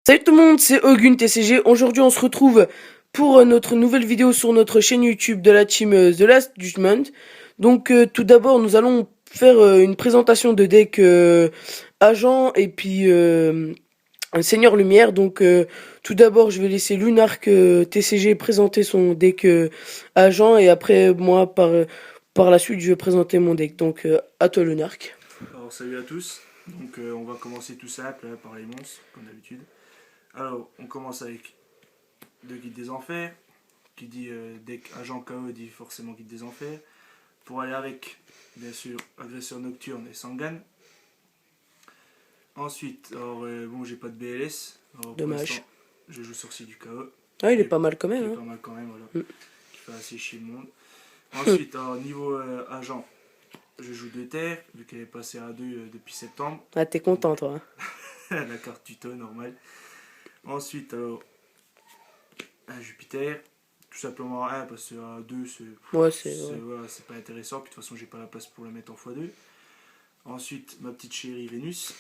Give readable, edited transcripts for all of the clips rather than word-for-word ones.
Salut tout le monde, c'est Ogun TCG. Aujourd'hui, on se retrouve pour notre nouvelle vidéo sur notre chaîne YouTube de la team The Last Judgment. Donc, tout d'abord, nous allons faire une présentation de deck Agent et puis un Seigneur Lumière. Donc, tout d'abord, je vais laisser Lunark TCG présenter son deck Agent et après, moi, par la suite, je vais présenter mon deck. Donc, à toi, Lunark. Alors salut à tous, donc on va commencer tout simple par les monstres comme d'habitude. Alors on commence avec le guide des enfers, qui dit deck agent KO dit forcément guide des enfers. Pour aller avec, bien sûr, agresseur nocturne et Sangan. Ensuite, alors bon j'ai pas de BLS, alors pour Dommage. l'instant je joue sorcier du KO, Ah, il est pas mal quand qui même, est hein. pas mal quand même, voilà, Mm. qui fait assez chier le monde. Ensuite, alors niveau agent, je joue 2 terres, vu qu'elle est passée à 2 depuis septembre. Ah, t'es content, toi. La carte tuto normale. Ensuite, alors, un Jupiter, tout simplement un parce que à 2 Ouais, c'est vrai. voilà, c'est pas intéressant, puis de toute façon j'ai pas la place pour la mettre en x2. Ensuite, ma petite chérie Vénus,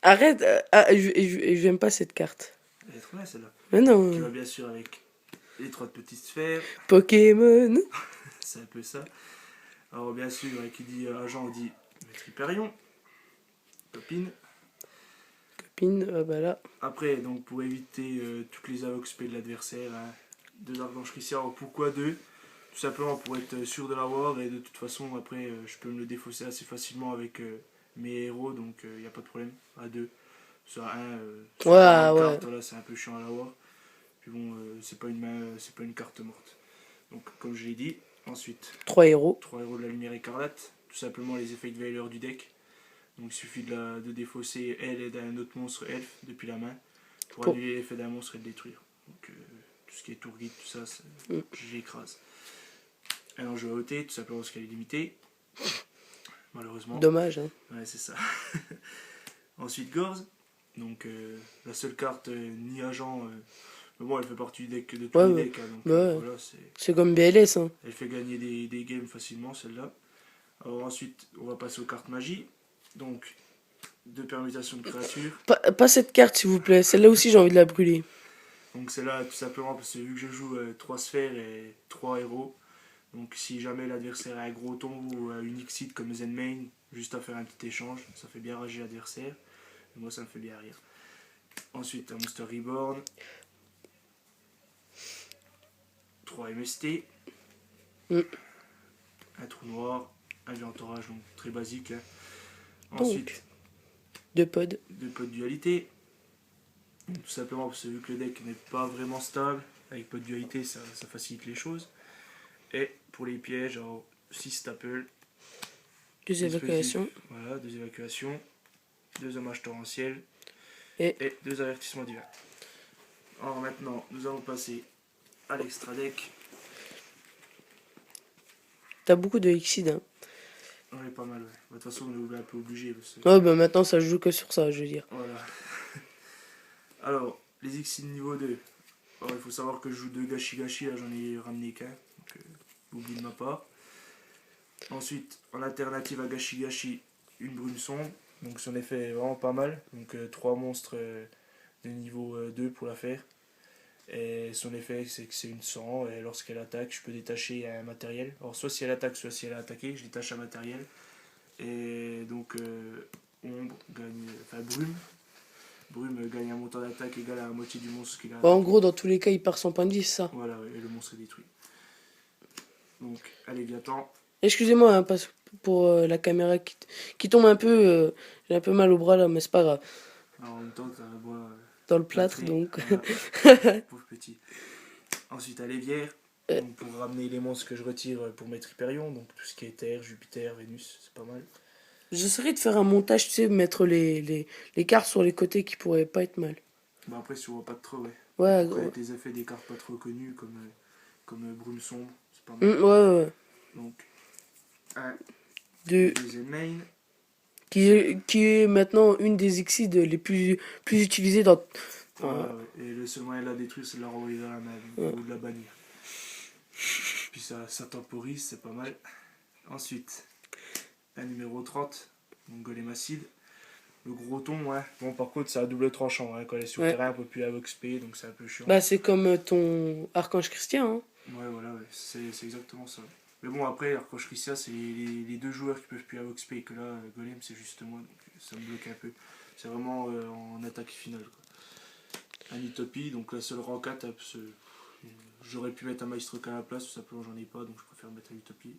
Arrête, j'aime pas cette carte. elle est trop bien celle-là, Mais qui non, va bien sûr avec les 3 petites sphères, Pokémon. c'est un peu ça. Alors bien sûr, qui dit agent, on dit Maître Hyperion, copine. Copine, bah là. Après, donc pour éviter toutes les AOXP de l'adversaire, hein, 2 archanges Chrysia, alors pourquoi 2? Tout simplement pour être sûr de l'avoir, et de toute façon après je peux me le défausser assez facilement avec mes héros, donc il n'y a pas de problème à 2. Ça à 1, sur Ouais, une ouais. carte là c'est un peu chiant à l'avoir. Puis bon, c'est pas une main, c'est pas une carte morte. Donc comme je l'ai dit, ensuite 3 héros. 3 héros de la lumière écarlate, tout simplement les effets de Veiler du deck. Donc il suffit de défausser elle et d'un autre monstre elfe depuis la main pour Pour... annuler l'effet d'un monstre et le détruire. Donc tout ce qui est tour guide, tout ça, Mm. j'écrase. Alors je vais ôter, tout simplement parce qu'elle est limitée. Malheureusement. Dommage, hein. Ouais, c'est ça. Ensuite, Gorz. Donc la seule carte ni agent. Mais bon, elle fait partie du deck de tous Ouais, les ouais. decks. Hein, donc Bah ouais. voilà, C'est comme BLS, hein. elle fait gagner des games facilement, celle-là. Alors ensuite, on va passer aux cartes magie. Donc, 2 permutations de créatures. Pas cette carte, s'il vous plaît. Celle-là aussi, j'ai envie de la brûler. Donc celle-là, tout simplement, parce que vu que je joue 3 sphères et 3 héros, donc si jamais l'adversaire a un gros tombe ou une Xyz comme Zenmain, juste à faire un petit échange, ça fait bien rager l'adversaire. Et moi ça me fait bien rire. Ensuite un Monster Reborn, 3 MST, Mm. un trou noir, un entourage donc très basique. Hein. Donc, Ensuite 2 pods. 2 pots de dualité, tout simplement parce que vu que le deck n'est pas vraiment stable, avec pot de dualité ça facilite les choses. Et pour les pièges, alors 6 staples, 2 évacuations. voilà, 2 évacuations, 2 hommages torrentiels Et 2 avertissements divins. Alors maintenant, nous allons passer à l'extra deck. t'as beaucoup de Xyz, hein. On est pas mal, ouais. De toute façon, on est un peu obligé. Parce que... Ouais, bah maintenant, ça joue que sur ça, je veux dire. Voilà. Alors, les Xyz niveau 2. Alors, il faut savoir que je joue 2 Gashi Gashi, là j'en ai ramené qu'un. Donc, oublie de ma part. Ensuite, en alternative à Gashi Gashi, une brume sombre. Donc son effet est vraiment pas mal. Donc 3 monstres de niveau 2 pour la faire. Et son effet c'est que c'est une 100 et lorsqu'elle attaque je peux détacher un matériel. Alors soit si elle attaque, soit si elle a attaqué, je détache un matériel. Et donc ombre gagne, enfin brume gagne un montant d'attaque égal à la moitié du monstre qu'il a Bah, attaqué. en gros, dans tous les cas, il perd son point de vie, c'est ça. Voilà, et le monstre est détruit. Donc allez, viens-t'en. Excusez-moi, hein, parce pour la caméra qui tombe un peu. J'ai un peu mal au bras là, mais c'est pas grave. Alors, en même temps, t'as la voix Dans le plâtre, plâtrée. donc. Voilà. Pauvre petit. Ensuite à l'évière. Donc pour ramener les monstres que je retire pour mettre Hyperion, donc tout ce qui est Terre, Jupiter, Vénus, c'est pas mal. J'essaierai de faire un montage, tu sais, mettre les cartes sur les côtés qui pourraient pas être mal. Bah après, si on voit pas de trop, ouais. Ouais, Après, gros. avec les effets des cartes pas trop connues, comme Brume Sombre, c'est pas mal. Ouais, ouais, ouais. Donc, un De, deuxième main. qui est maintenant une des exits plus utilisées dans. Enfin, Ouais. Et le seul moyen de la détruire, c'est de la renvoyer vers la main, ouais. ou de la bannir. Puis ça temporise, c'est pas mal. Ensuite, un numéro 30, donc Golem Acide. Le gros ton, ouais. Bon, par contre, c'est à double tranchant. Hein. Quand elle est sur Ouais. terrain, on peut plus la XP, donc c'est un peu chiant. Bah, c'est comme ton Archange Christian, hein. Ouais, voilà, ouais. C'est exactement ça. Mais bon, après, Archange Christia, c'est les deux joueurs qui peuvent plus la XP. Et que là, Golem, c'est juste moi, donc ça me bloque un peu. C'est vraiment en attaque finale, quoi. Anitopie, donc la seule rang 4, j'aurais pu mettre un Maestroca à la place, tout simplement, j'en ai pas, donc je préfère mettre Anitopie.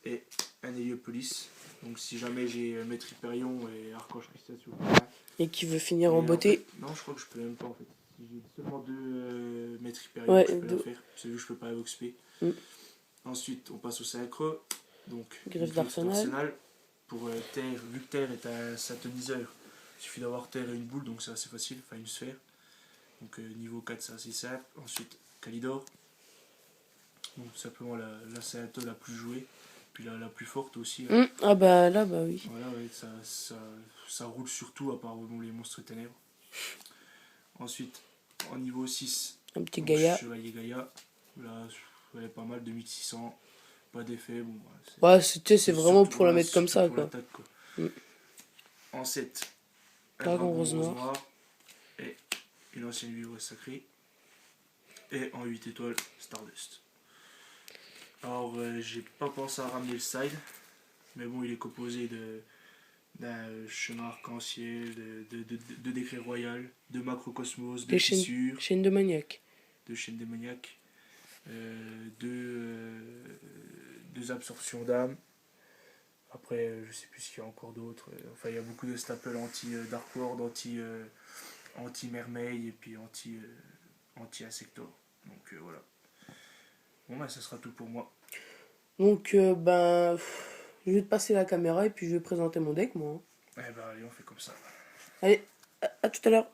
Et un Héliopolis. Donc si jamais j'ai Maître Hyperion et Archange Christia sur le terrain. Et qui veut finir Mais en beauté. fait, non, je crois que je peux même pas en fait. Si j'ai seulement deux Maître Hyperion, Ouais, je peux la faire. C'est vu que je peux pas avoir XP. Mm. Ensuite, on passe au sacre. Donc, Griffe d'Arsenal. Pour terre, vu que terre est un satoniseur, il suffit d'avoir terre et une boule, donc c'est assez facile, enfin une sphère. Donc niveau 4, c'est assez simple. Ensuite, Kalidor. Donc simplement la Sato la plus jouée. Puis la plus forte aussi. Hein. Ah bah là, bah oui. Voilà, ouais, ça roule surtout à part bon, les monstres ténèbres. Ensuite, en niveau 6, Un petit Gaïa. Chevalier Gaïa. Là, elle est pas mal, 2600. Pas d'effet. Bon, Ouais, c'est vraiment pour la mettre comme ça, quoi. Quoi. Mm. En 7, un Dragon rose noir. Et une ancienne vivreuse sacrée. Et en 8 étoiles, Stardust. Alors, j'ai pas pensé à ramener le side. Mais bon, il est composé d'un chemin arc-en-ciel, de décret royal, de macrocosmos, de fissures, chaîne de maniaque. de chaîne démoniaque, deux absorptions d'âme. Après, je sais plus ce qu'il y a encore d'autres. Enfin, il y a beaucoup de staples anti-Dark World, anti-Mermaid et puis anti-Insector. Donc voilà. Bon, bah, ça sera tout pour moi. Donc, ben, je vais te passer la caméra et puis je vais présenter mon deck, moi. Eh ben, allez, on fait comme ça. Allez, à tout à l'heure.